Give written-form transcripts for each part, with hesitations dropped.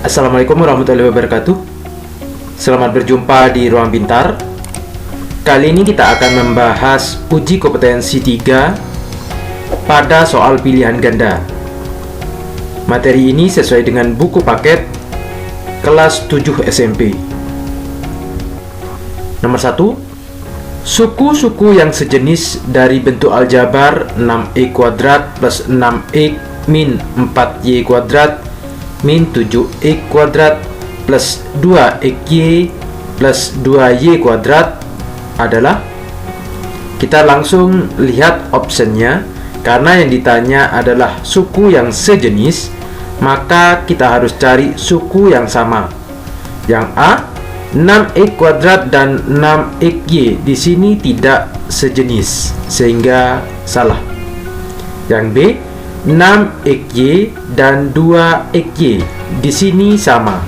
Assalamualaikum warahmatullahi wabarakatuh. Selamat berjumpa di Ruang Pintar. Kali ini kita akan membahas uji kompetensi 3 pada soal pilihan ganda. Materi ini sesuai dengan buku paket kelas 7 SMP. Nomor 1. Suku-suku yang sejenis dari bentuk aljabar 6x kuadrat plus 6x min 4y kuadrat min 7x kuadrat plus 2xy plus 2y kuadrat adalah, kita langsung lihat optionnya. Karena yang ditanya adalah suku yang sejenis, maka kita harus cari suku yang sama. Yang A, 6x kuadrat dan 6xy di sini tidak sejenis, sehingga salah. Yang B, 6xy dan 2xy di sini sama.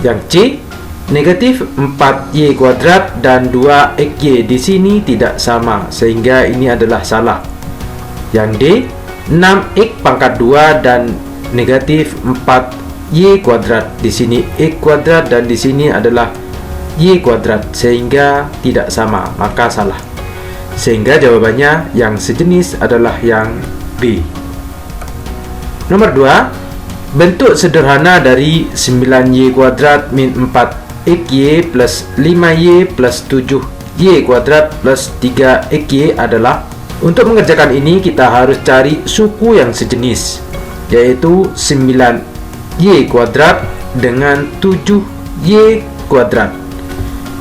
Yang C, negatif 4y kuadrat dan 2xy di sini tidak sama, sehingga ini adalah salah. Yang D, 6x pangkat 2 dan negatif 4y kuadrat, di sini x kuadrat dan di sini adalah y kuadrat, sehingga tidak sama, maka salah. Sehingga jawabannya yang sejenis adalah yang B. Nomor 2, bentuk sederhana dari 9y kuadrat min 4xy plus 5y plus 7y kuadrat plus 3xy adalah, untuk mengerjakan ini kita harus cari suku yang sejenis, yaitu 9y kuadrat dengan 7y kuadrat.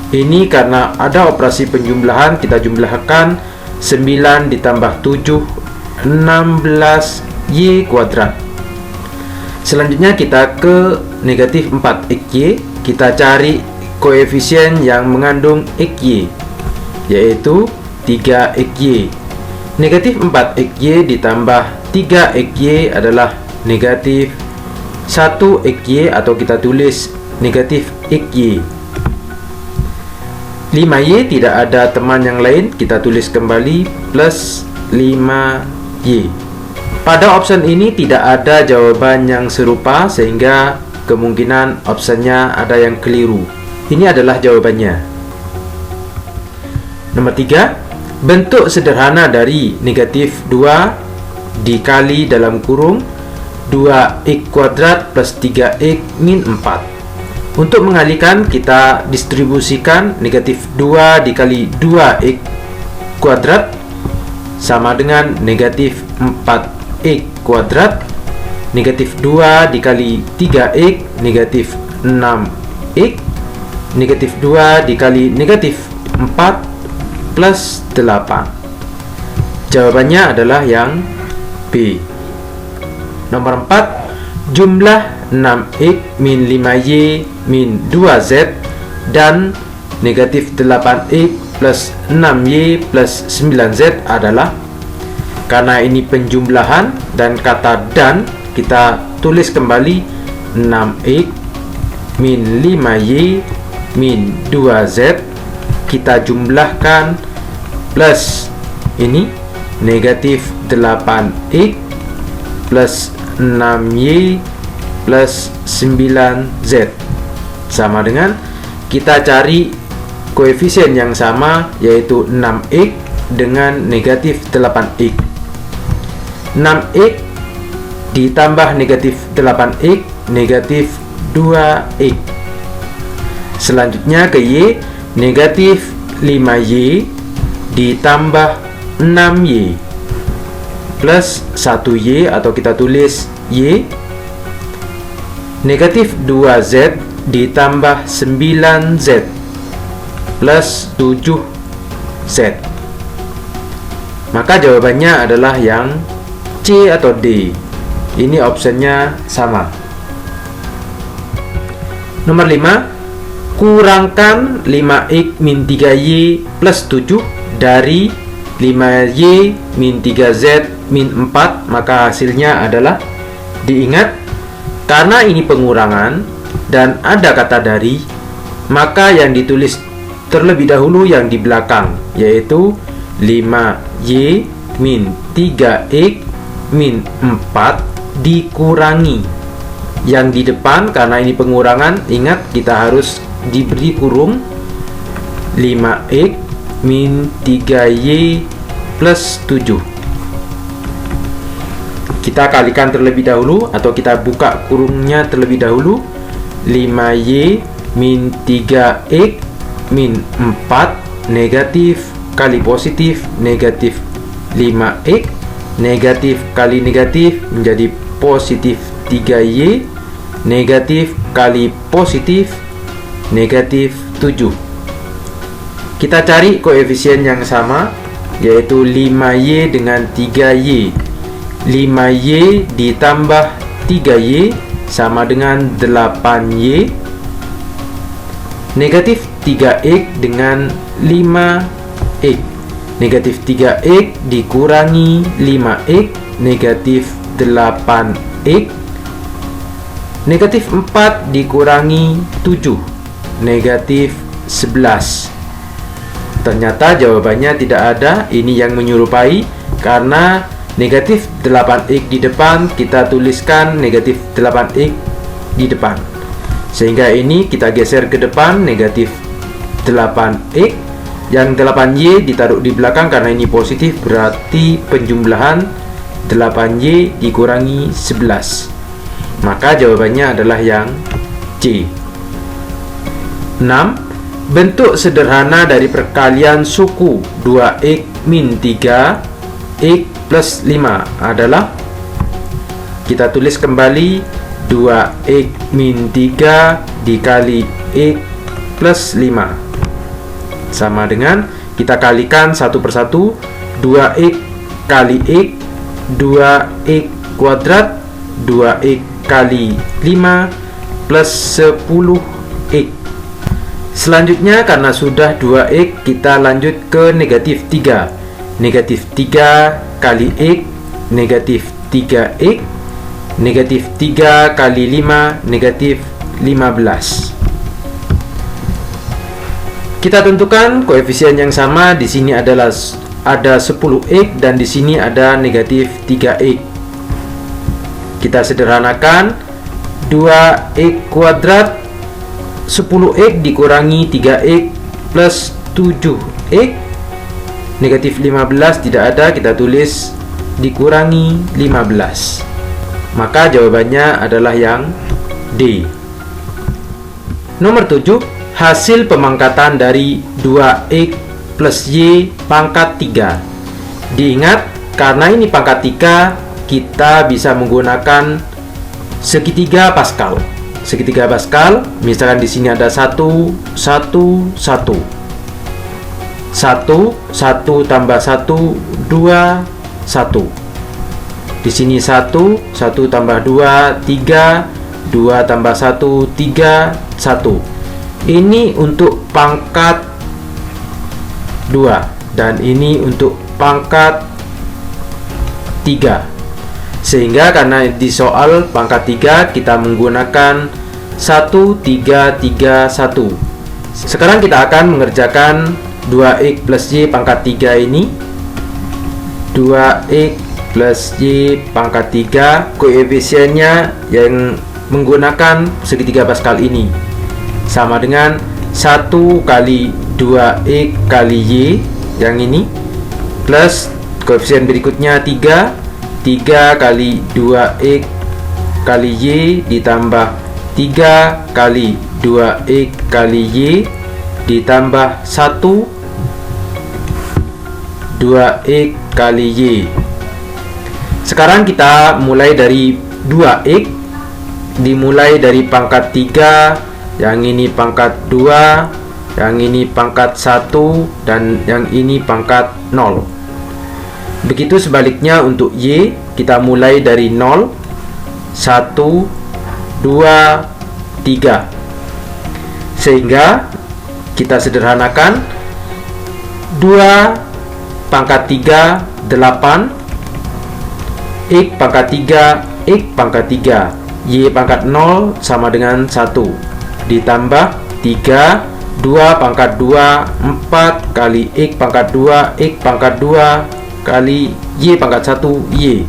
Ini karena ada operasi penjumlahan, kita jumlahkan 9 ditambah 7, 16y kuadrat. Selanjutnya kita ke negatif 4xy, kita cari koefisien yang mengandung xy, yaitu 3xy. Negatif 4xy ditambah 3xy adalah negatif 1xy, atau kita tulis negatif xy. 5y tidak ada teman yang lain, kita tulis kembali plus 5y. Pada option ini tidak ada jawaban yang serupa, sehingga kemungkinan optionnya ada yang keliru. Ini adalah jawabannya. Nomor 3, bentuk sederhana dari negatif 2 dikali dalam kurung 2x kuadrat plus 3x min 4. Untuk mengalihkan, kita distribusikan negatif 2 dikali 2x kuadrat sama dengan negatif 4x kuadrat, negatif 2 dikali 3x negatif 6x, negatif 2 dikali negatif 4 plus 8. Jawabannya adalah yang B. Nomor 4, jumlah 6x min 5y min 2z dan negatif 8x plus 6y plus 9z adalah, karena ini penjumlahan dan kata dan, kita tulis kembali 6x min 5y min 2z, kita jumlahkan plus ini negatif 8x plus 6y plus 9z sama dengan, kita cari koefisien yang sama, yaitu 6x dengan negatif 8x. 6x ditambah negatif 8x negatif 2x. Selanjutnya ke y, negatif 5y ditambah 6y plus 1y, atau kita tulis y, negatif 2z ditambah 9z plus 7z. Maka jawabannya adalah yang C atau D. Ini optionnya sama. Nomor 5, kurangkan 5x min 3y plus 7 dari 5y min 3z min 4, maka hasilnya adalah, diingat, karena ini pengurangan dan ada kata dari, maka yang ditulis terlebih dahulu yang di belakang, yaitu 5y min 3x min 4 dikurangi Yang di depan, karena ini pengurangan, ingat kita harus diberi kurung 5x min 3y plus 7. Kita kalikan terlebih dahulu, atau kita buka kurungnya terlebih dahulu. 5y min 3x min 4 negatif kali positif negatif 5x, negatif kali negatif menjadi positif 3y, negatif kali positif negatif 7. Kita cari koefisien yang sama, yaitu 5y dengan 3y. 5y ditambah 3y sama dengan 8y. Negatif 3x dengan 5x. Negatif 3x dikurangi 5x, negatif 8x. Negatif 4 dikurangi 7, negatif 11. Ternyata jawabannya tidak ada. Ini yang menyerupai, karena negatif 8x di depan, kita tuliskan negatif 8x di depan. Sehingga ini kita geser ke depan, negatif 8x. Yang 8y ditaruh di belakang karena ini positif, berarti penjumlahan 8y dikurangi 11. Maka jawabannya adalah yang C. 6. Bentuk sederhana dari perkalian suku 2x min 3x plus 5 adalah, kita tulis kembali 2x min 3 dikali x plus 5 sama dengan, kita kalikan satu persatu, 2x kali x 2x kuadrat 2x kali 5 plus 10x. Selanjutnya, karena sudah 2x, kita lanjut ke negatif 3. Negatif 3 kali x, negatif 3x. Negatif 3 kali 5, negatif 15. Kita tentukan koefisien yang sama. Di sini adalah ada 10x dan di sini ada negatif 3x. Kita sederhanakan, 2x kuadrat 10x dikurangi 3x plus 7x. Negatif 15 tidak ada, kita tulis dikurangi 15. Maka jawabannya adalah yang D. Nomor 7, hasil pemangkatan dari 2x plus y pangkat 3. Diingat, karena ini pangkat 3, kita bisa menggunakan segitiga Pascal. Segitiga Pascal, misalkan di sini ada 1, 1, 1. 1 tambah 1, 2, 1. Di sini 1 tambah 2, 3, 2 tambah 1, 3, 1. Ini untuk pangkat 2 dan ini untuk pangkat 3. Sehingga karena di soal pangkat 3 kita menggunakan 1, 3, 3, 1. Sekarang kita akan mengerjakan 2x plus y pangkat 3 ini. 2x plus y pangkat 3, koefisiennya yang menggunakan segitiga Pascal ini sama dengan 1 kali 2x kali y yang ini, plus koefisien berikutnya 3 kali 2x kali y ditambah 3 kali 2x kali y ditambah 1 2x kali y. Sekarang kita mulai dari 2x, dimulai dari pangkat 3, yang ini pangkat 2, yang ini pangkat 1, dan yang ini pangkat 0. Begitu sebaliknya untuk y, kita mulai dari 0, 1, 2, 3. Sehingga kita sederhanakan, 2 pangkat 3, 8, x pangkat 3, x pangkat 3, y pangkat 0 sama dengan 1, ditambah 3, 2 pangkat 2, 4 kali x pangkat 2, x pangkat 2 kali y pangkat 1, y,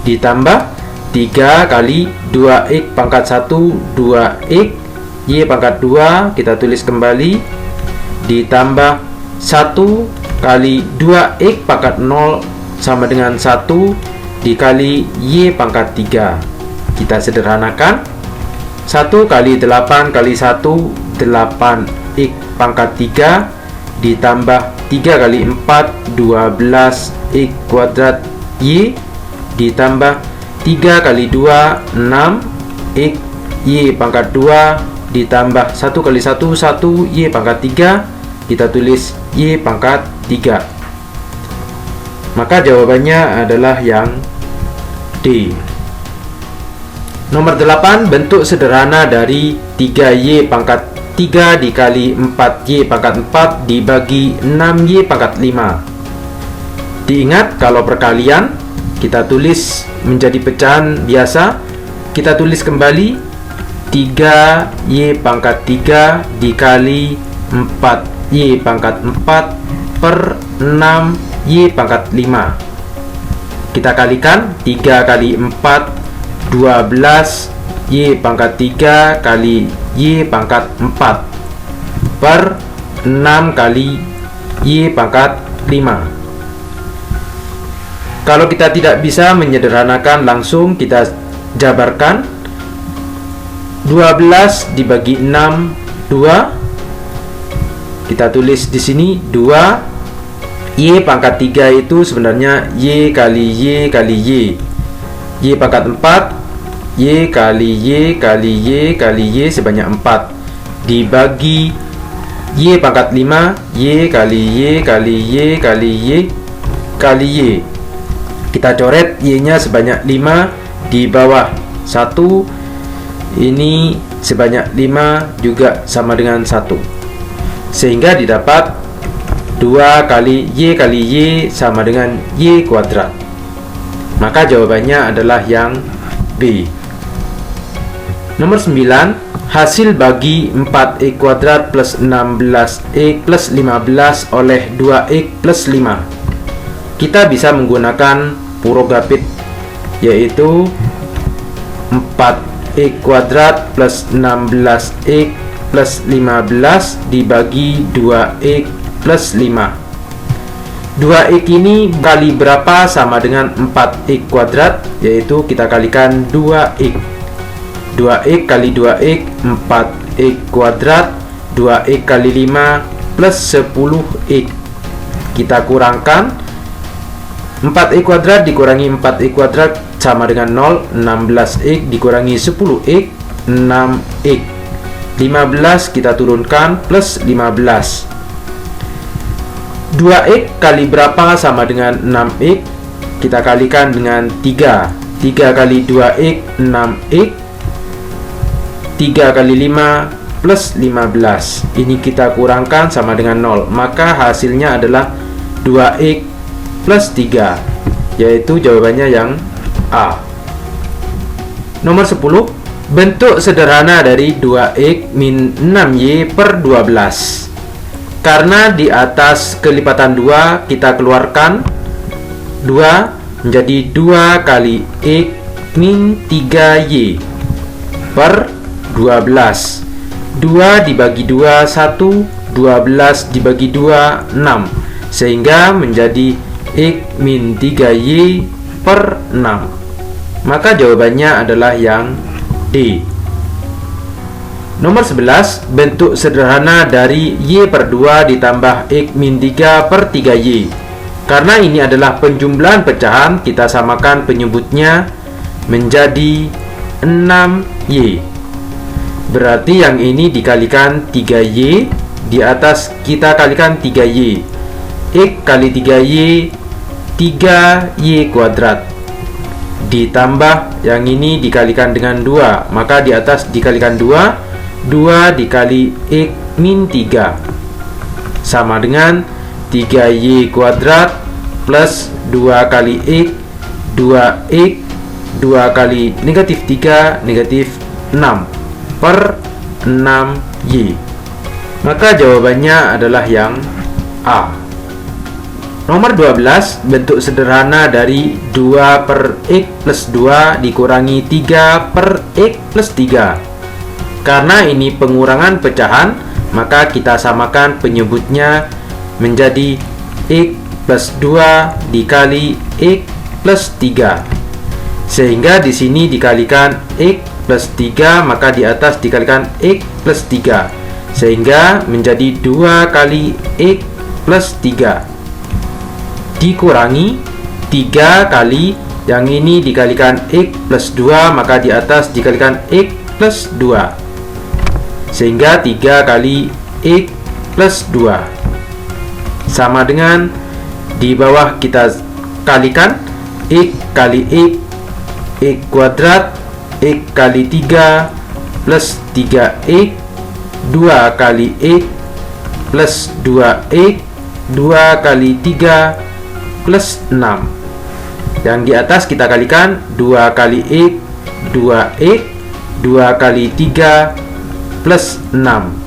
ditambah 3 kali 2x pangkat 1 2x y pangkat 2, kita tulis kembali, ditambah 1 kali 2x pangkat 0 sama dengan 1 dikali y pangkat 3. Kita sederhanakan, 1 kali 8 kali 1 8x pangkat 3 ditambah 3 kali 4 12x kuadrat y ditambah 3 kali 2 6x y pangkat 2 ditambah 1 kali 1 1 y pangkat 3, kita tulis y pangkat 3. Maka jawabannya adalah yang D. Nomor 8, bentuk sederhana dari 3y pangkat 3 dikali 4y pangkat 4 dibagi 6y pangkat 5. Diingat, kalau perkalian kita tulis menjadi pecahan biasa, kita tulis kembali 3y pangkat 3 dikali 4y pangkat 4 per 6y pangkat 5. Kita kalikan, 3 kali 4 12 y pangkat 3 kali y pangkat 4 per 6 kali y pangkat 5. Kalau kita tidak bisa menyederhanakan langsung, kita jabarkan. 12 dibagi 6 2. Kita tulis di sini 2. Y pangkat 3 itu sebenarnya y kali y kali y. Y pangkat 4 y kali y kali y kali y sebanyak 4 dibagi y pangkat 5 y kali y kali y kali y kali y. Kita coret y-nya sebanyak 5 di bawah 1. Ini sebanyak 5 juga sama dengan 1. Sehingga didapat 2 kali y sama dengan y kuadrat. Maka jawabannya adalah yang B. Nomor 9, hasil bagi 4x kuadrat plus 16x plus 15 oleh 2x plus 5. Kita bisa menggunakan Purogapit, yaitu 4x kuadrat plus 16x plus 15 dibagi 2x plus 5. 2x ini kali berapa sama dengan 4x kuadrat, yaitu kita kalikan 2x. 2x kali 2x 4x kuadrat, 2x kali 5 plus 10x. Kita kurangkan, 4x kuadrat dikurangi 4x kuadrat sama dengan 0. 16x dikurangi 10x 6x. 15 kita turunkan plus 15. 2x kali berapa sama dengan 6x? Kita kalikan dengan 3. 3 kali 2x 6x. 3 kali 5 plus 15. Ini kita kurangkan sama dengan 0. Maka hasilnya adalah 2x plus 3, yaitu jawabannya yang A. Nomor 10, bentuk sederhana dari 2x min 6y per 12. Karena di atas kelipatan 2 kita keluarkan 2 menjadi 2 kali x min 3y per 12. 2 dibagi 2 1, 12 dibagi 2 6, sehingga menjadi x min 3y per 6. Maka jawabannya adalah yang D. Nomor 11, bentuk sederhana dari y per 2 ditambah x min 3 per 3y. Karena ini adalah penjumlahan pecahan, kita samakan penyebutnya menjadi 6y. Berarti yang ini dikalikan 3y, di atas kita kalikan 3y. X kali 3y 3y kuadrat, ditambah yang ini dikalikan dengan 2, maka di atas dikalikan 2 dikali x min 3 sama dengan 3y kuadrat plus 2 kali x 2x 2 kali negatif 3 negatif 6 per 6y. Maka jawabannya adalah yang A. Nomor 12, bentuk sederhana dari 2 per X plus 2 dikurangi 3 per X plus 3. Karena ini pengurangan pecahan, maka kita samakan penyebutnya menjadi X plus 2 dikali X plus 3. Sehingga di sini dikalikan X plus 3, maka di atas dikalikan X plus 3. Sehingga menjadi 2 kali X plus 3. Dikurangi 3 kali yang ini dikalikan X plus 2, maka di atas dikalikan X plus 2. Sehingga 3 kali X plus 2 sama dengan di bawah kita kalikan X kali X kuadrat, X kali 3 plus 3X, 2 kali X plus 2X, 2 kali 3 plus 6. Yang di atas kita kalikan 2 kali X, 2X, 2 kali 3 plus 6.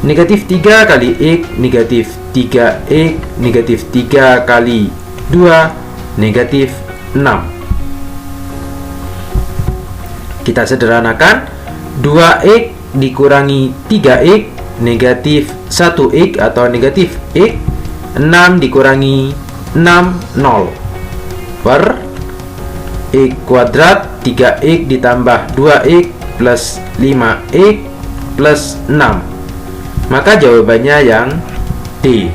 Negatif 3 kali X, negatif 3X, negatif 3 kali 2, negatif 6. Kita sederhanakan, 2X dikurangi 3X, negatif 1X atau negatif X, 6 dikurangi 6, 0 per X kuadrat 3X ditambah 2X plus 5X plus 6. Maka jawabannya yang D.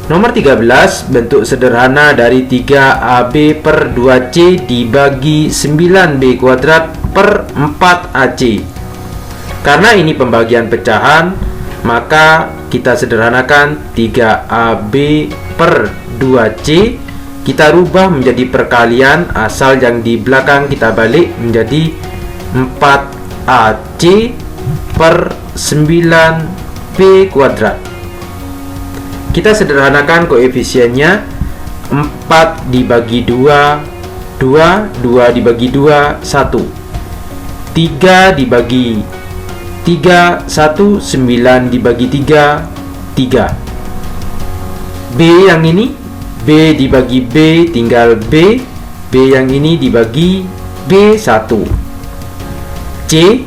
Nomor 13, bentuk sederhana dari 3AB per 2C dibagi 9B kuadrat per 4AC. Karena ini pembagian pecahan, maka kita sederhanakan 3AB per 2C, kita rubah menjadi perkalian, asal yang di belakang kita balik menjadi 4AC per 9B kuadrat. Kita sederhanakan koefisiennya, 4 dibagi 2, 2 dibagi 2, 1. 3 dibagi 3, 1, 9 dibagi 3, 3. B yang ini, B dibagi B tinggal B, B yang ini dibagi B1. C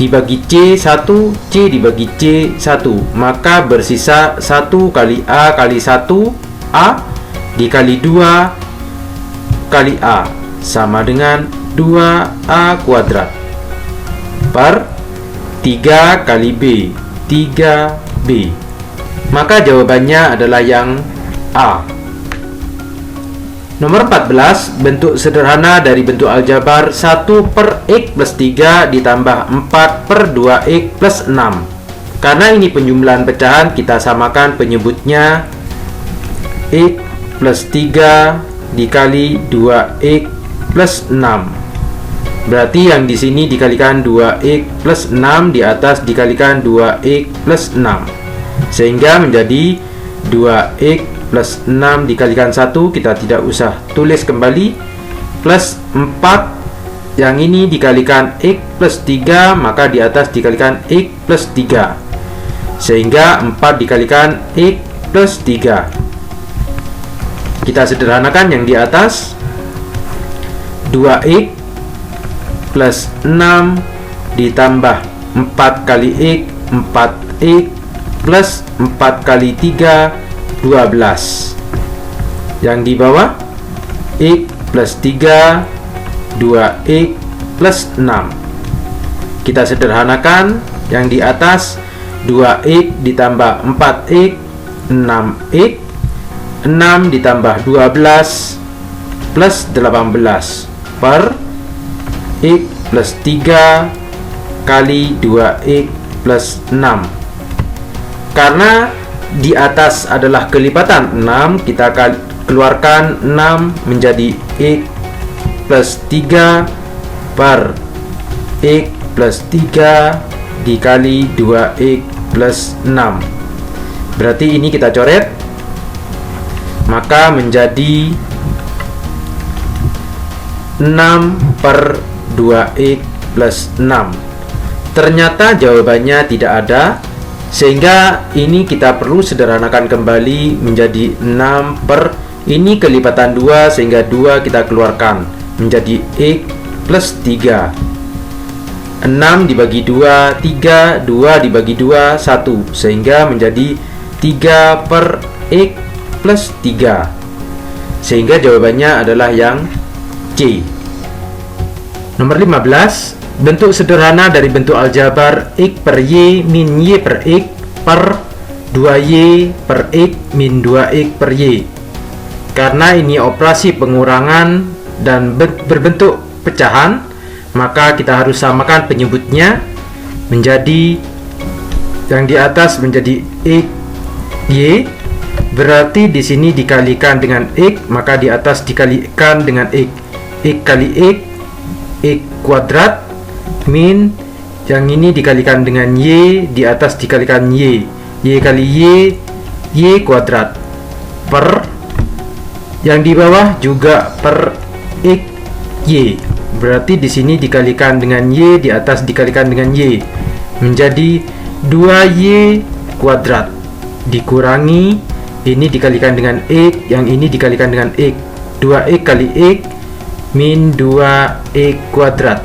dibagi C1, C dibagi C1, maka bersisa 1 kali A kali 1, A dikali 2 kali A, sama dengan 2A kuadrat per 3 kali B, 3B. Maka jawabannya adalah yang A. Nomor 14, bentuk sederhana dari bentuk aljabar 1 per X plus 3 ditambah 4 per 2X plus 6. Karena ini penjumlahan pecahan, kita samakan penyebutnya X plus 3 dikali 2X plus 6. Berarti yang di sini dikalikan 2X plus 6, di atas dikalikan 2X plus 6. Sehingga menjadi 2X plus 6 dikalikan 1, kita tidak usah tulis kembali, plus 4, yang ini dikalikan X plus 3, maka di atas dikalikan X plus 3. Sehingga 4 dikalikan X plus 3. Kita sederhanakan yang di atas, 2X plus 6 ditambah 4 kali X, 4X plus 4 kali 3, 12. Yang di bawah, X plus 3, 2X plus 6. Kita sederhanakan, yang di atas 2X ditambah 4X, 6X, 6 ditambah 12 plus 18 per X plus 3 kali 2X plus 6. Karena di atas adalah kelipatan 6, kita keluarkan 6 menjadi X plus 3 per X plus 3 dikali 2X plus 6. Berarti ini kita coret, maka menjadi 6 per 2X plus 6. Ternyata jawabannya tidak ada, Sehingga ini kita perlu sederhanakan kembali menjadi 6 per ini kelipatan 2, sehingga 2 kita keluarkan menjadi X plus 3. 6 dibagi 2, 3, 2 dibagi 2, 1, sehingga menjadi 3 per X plus 3. Sehingga jawabannya adalah yang C. Nomor 15, bentuk sederhana dari bentuk aljabar X per Y min Y per X per 2Y per X min 2X per Y. Karena ini operasi pengurangan dan berbentuk pecahan, maka kita harus samakan penyebutnya menjadi yang di atas menjadi X Y. Berarti di sini dikalikan dengan X, maka di atas dikalikan dengan X. X kali X, X kuadrat min yang ini dikalikan dengan Y, di atas dikalikan Y. Y kali Y, Y kuadrat per yang di bawah juga per X Y. Berarti di sini dikalikan dengan Y, di atas dikalikan dengan Y, menjadi 2Y kuadrat dikurangi ini dikalikan dengan X, yang ini dikalikan dengan X. 2X kali X min 2X kuadrat.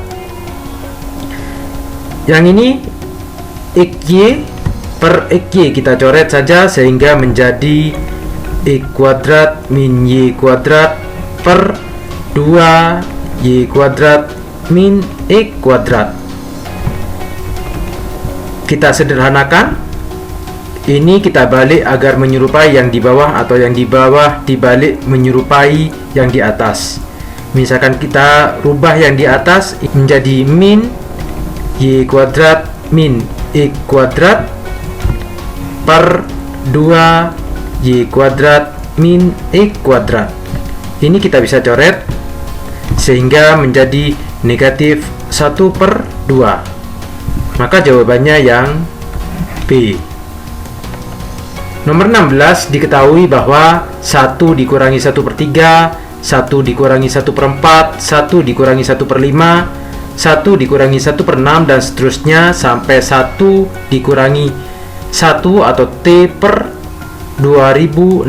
Yang ini XY per XY kita coret saja, sehingga menjadi X kuadrat min Y kuadrat per 2Y kuadrat min X kuadrat. Kita sederhanakan. Ini kita balik agar menyerupai yang di bawah, atau yang di bawah dibalik menyerupai yang di atas. Misalkan kita rubah yang di atas menjadi min Y kuadrat min X kuadrat per 2Y kuadrat min X kuadrat. Ini kita bisa coret sehingga menjadi negatif 1 per 2. Maka jawabannya yang B. Nomor 16, diketahui bahwa 1 dikurangi 1 per 3, 1 dikurangi 1 per 4, 1 dikurangi 1 per 5, 1 dikurangi 1 per 6, dan seterusnya sampai 1 dikurangi 1 atau T per 2016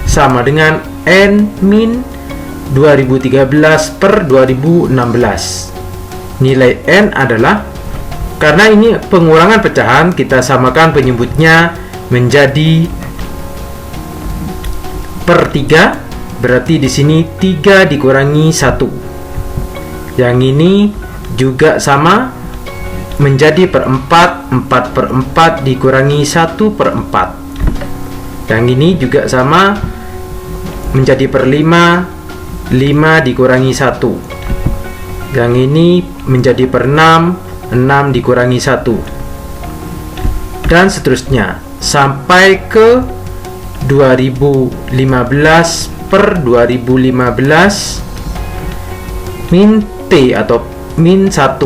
sama dengan N min 2013 per 2016. Nilai N adalah, karena ini pengurangan pecahan, kita samakan penyebutnya menjadi per 3, berarti di sini 3 dikurangi 1. Yang ini juga sama menjadi per 4, 4 per 4 dikurangi 1 per 4. Yang ini juga sama menjadi per 5, 5 dikurangi 1. Yang ini menjadi per 6, 6 dikurangi 1. Dan seterusnya sampai ke 2015 per 2015 min T atau min 1.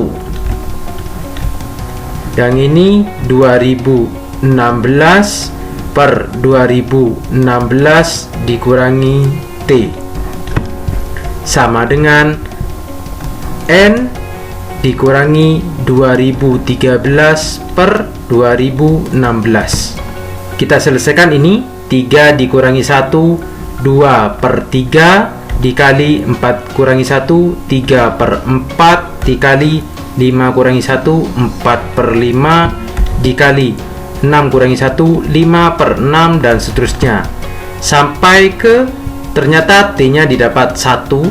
Yang ini 2016 per 2016 dikurangi T sama dengan N dikurangi 2013 per 2016. Kita selesaikan ini. 3 dikurangi 1, 2 per 3 dikali 4 kurangi 1, 3 per 4 dikali 5 kurangi 1, 4 per 5 dikali 6 kurangi 1, 5 per 6, dan seterusnya sampai ke ternyata T nya didapat 1.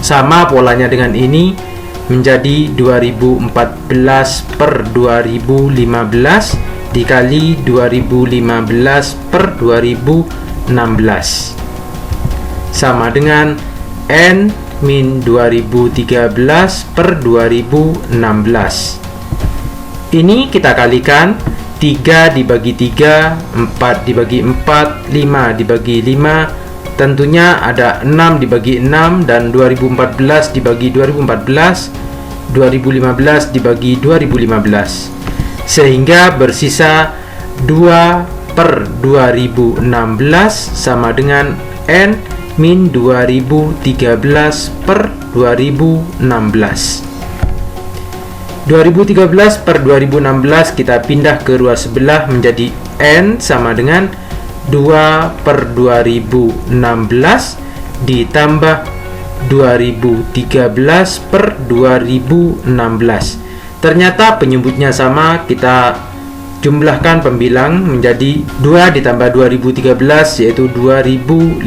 Sama polanya dengan ini, menjadi 2014 per 2015 dikali 2015 per 2016 sama dengan N min 2013 per 2016. Ini kita kalikan, 3 dibagi 3, 4 dibagi 4, 5 dibagi 5. Tentunya ada 6 dibagi 6, dan 2014 dibagi 2014, 2015 dibagi 2015. Sehingga bersisa 2 per 2016 sama dengan N min 2013 per 2016. 2013 per 2016 kita pindah ke ruas sebelah menjadi N sama dengan 2 per 2016 ditambah 2013 per 2016. Ternyata penyebutnya sama, kita jumlahkan pembilang menjadi 2 ditambah 2013 yaitu 2015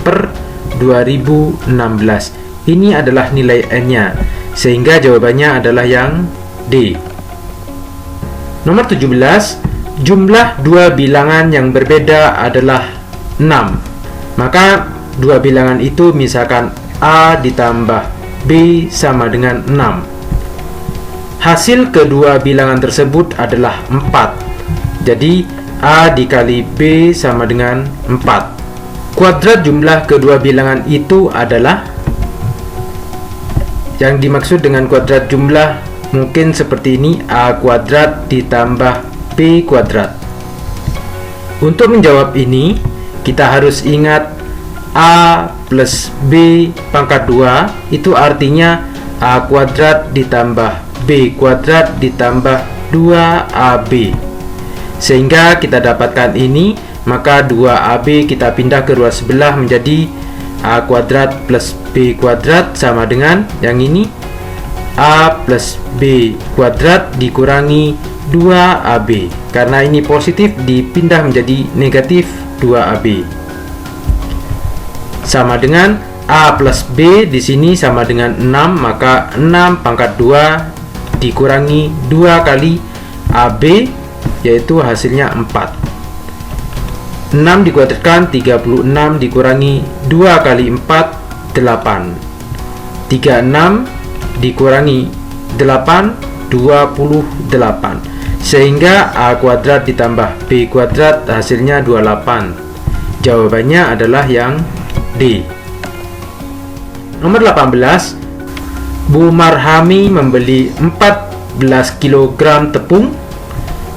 per 2016. Ini adalah nilai N-nya, sehingga jawabannya adalah yang D. Nomor 17, jumlah dua bilangan yang berbeda adalah 6. Maka dua bilangan itu misalkan A ditambah B sama dengan 6. Hasil kedua bilangan tersebut adalah 4. Jadi A dikali B sama dengan 4. Kuadrat jumlah kedua bilangan itu adalah, yang dimaksud dengan kuadrat jumlah mungkin seperti ini, A kuadrat ditambah B kuadrat. Untuk menjawab ini, kita harus ingat A plus B pangkat 2 itu artinya A kuadrat ditambah B kuadrat ditambah 2AB. Sehingga kita dapatkan ini, maka 2AB kita pindah ke ruas sebelah menjadi A kuadrat plus B kuadrat sama dengan yang ini, A plus B kuadrat dikurangi 2AB. Karena ini positif dipindah menjadi negatif 2AB. Sama dengan A plus B di sini sama dengan 6, maka 6 pangkat 2 dikurangi 2 kali AB, yaitu hasilnya 4. 6 dikuadratkan 36 dikurangi 2 kali 4 8. 36 dikurangi 8 28. Sehingga A kuadrat ditambah B kuadrat hasilnya 28. Jawabannya adalah yang D. Nomor 18, Bu Marhami membeli 14 kg tepung,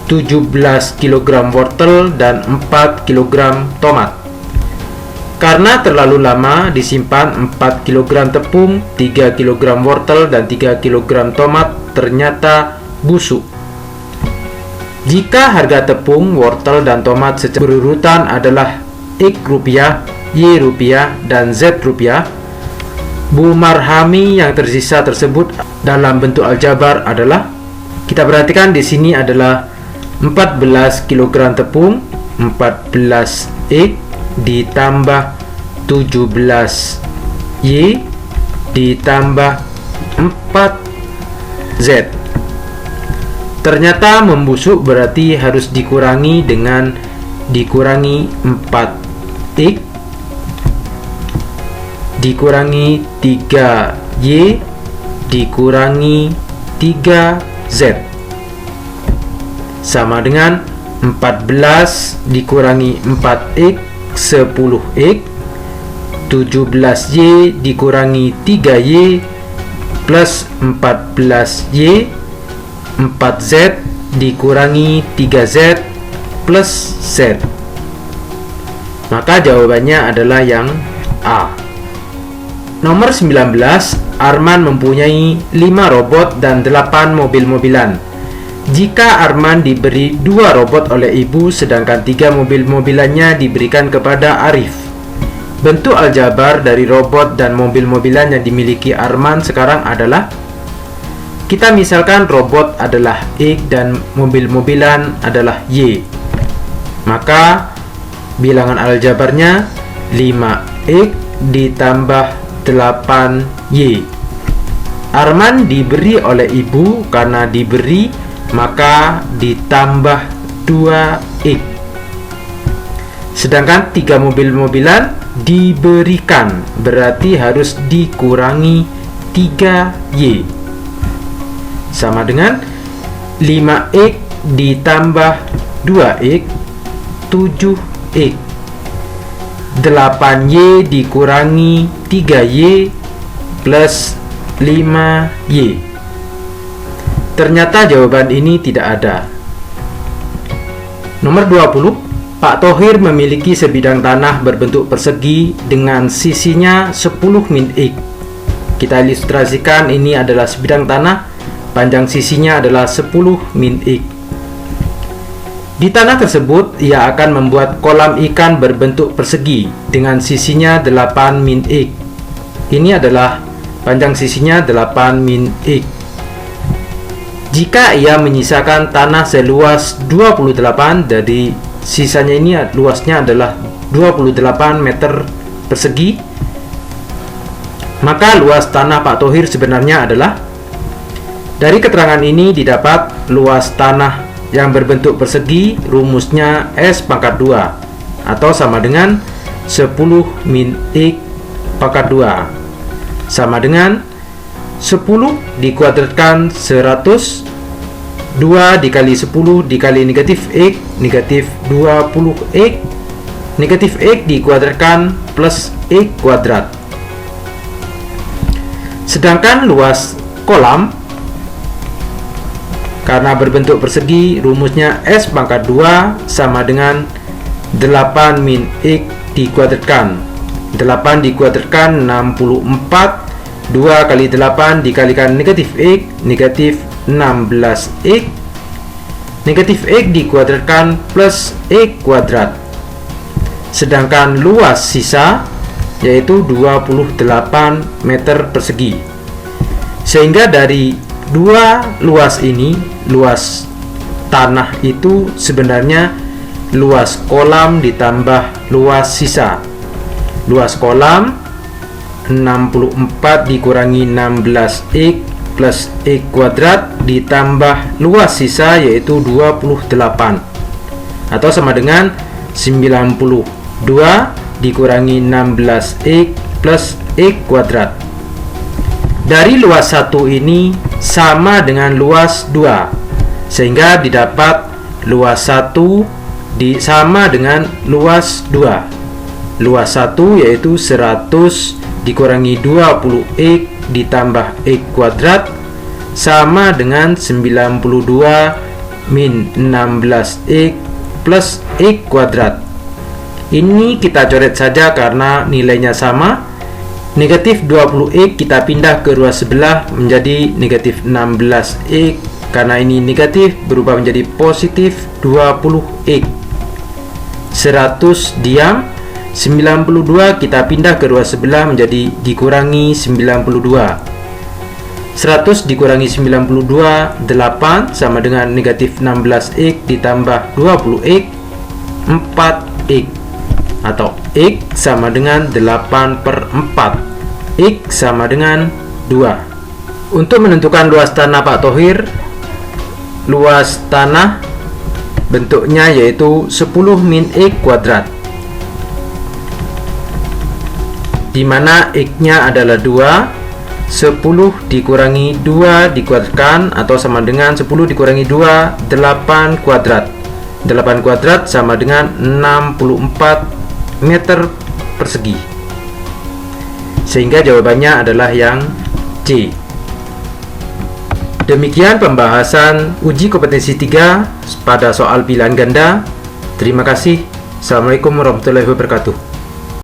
17 kg wortel, dan 4 kg tomat. Karena terlalu lama disimpan, 4 kg tepung, 3 kg wortel, dan 3 kg tomat ternyata busuk. Jika harga tepung, wortel, dan tomat secara berurutan adalah X rupiah, Y rupiah, dan Z rupiah, Bu Marhami yang tersisa tersebut dalam bentuk aljabar adalah, kita perhatikan di sini adalah 14 kg tepung, 14 X ditambah 17 Y ditambah 4 Z. Ternyata membusuk berarti harus dikurangi dengan dikurangi 4 X dikurangi 3Y dikurangi 3Z sama dengan 14 dikurangi 4X 10X, 17Y dikurangi 3Y plus 14Y, 4Z dikurangi 3Z plus Z. Maka jawabannya adalah yang A. Nomor 19, Arman mempunyai 5 robot dan 8 mobil-mobilan. Jika Arman diberi 2 robot oleh ibu, sedangkan 3 mobil-mobilannya diberikan kepada Arif. Bentuk aljabar dari robot dan mobil-mobilan yang dimiliki Arman sekarang adalah, kita misalkan robot adalah X dan mobil-mobilan adalah Y. Maka bilangan aljabarnya 5X ditambah 8Y. Arman diberi oleh ibu, karena diberi maka ditambah 2X. Sedangkan 3 mobil-mobilan diberikan, berarti harus dikurangi 3Y. Sama dengan 5X ditambah 2X 7X. 8Y dikurangi 3Y plus 5Y. Ternyata jawaban ini tidak ada. Nomor 20, Pak Thohir memiliki sebidang tanah berbentuk persegi dengan sisinya 10 min X. Kita ilustrasikan, ini adalah sebidang tanah panjang sisinya adalah 10 min X. Di tanah tersebut, ia akan membuat kolam ikan berbentuk persegi dengan sisinya 8 min X. Ini adalah panjang sisinya 8 min X. Jika ia menyisakan tanah seluas 28, jadi sisanya ini luasnya adalah 28 meter persegi, maka luas tanah Pak Thohir sebenarnya adalah, dari keterangan ini didapat luas tanah yang berbentuk persegi rumusnya S pangkat 2 atau sama dengan 10 min X pangkat 2 sama dengan 10 dikuadratkan 100, 2 dikali 10 dikali negatif X, negatif 20X, negatif X dikuadratkan plus X kuadrat. Sedangkan luas kolam karena berbentuk persegi rumusnya S pangkat 2 sama dengan 8 min X dikuadratkan. 8 dikuadratkan 64, 2 kali 8 dikalikan negatif X, negatif 16X, negatif X dikuadratkan plus X kuadrat. Sedangkan luas sisa yaitu 28 meter persegi. Sehingga dari dua luas ini, luas tanah itu sebenarnya luas kolam ditambah luas sisa. Luas kolam 64 dikurangi 16X plus X kuadrat ditambah luas sisa yaitu 28 atau sama dengan 92 dikurangi 16X plus X kuadrat. Dari luas 1 ini sama dengan luas 2, sehingga didapat luas 1 sama dengan luas 2. Luas 1 yaitu 100 dikurangi 20X ditambah X kuadrat sama dengan 92 min 16X plus X kuadrat. Ini kita coret saja karena nilainya sama. Negatif 20X kita pindah ke ruas sebelah menjadi negatif 16X. Karena ini negatif berubah menjadi positif 20X. 100 diam. 92 kita pindah ke ruas sebelah menjadi dikurangi 92. 100 dikurangi 92, 8 sama dengan negatif 16X ditambah 20X, 4X. Atau X sama dengan 8/4. X sama dengan 2. Untuk menentukan luas tanah Pak Thohir, luas tanah bentuknya yaitu 10 min X kuadrat, di mana X-nya adalah 2. 10 dikurangi 2 dikuadratkan atau sama dengan 10 dikurangi 2, 8 kuadrat. 8 kuadrat sama dengan 64 meter persegi. Sehingga jawabannya adalah yang C. Demikian pembahasan uji kompetensi 3 pada soal pilihan ganda. Terima kasih. Assalamualaikum warahmatullahi wabarakatuh.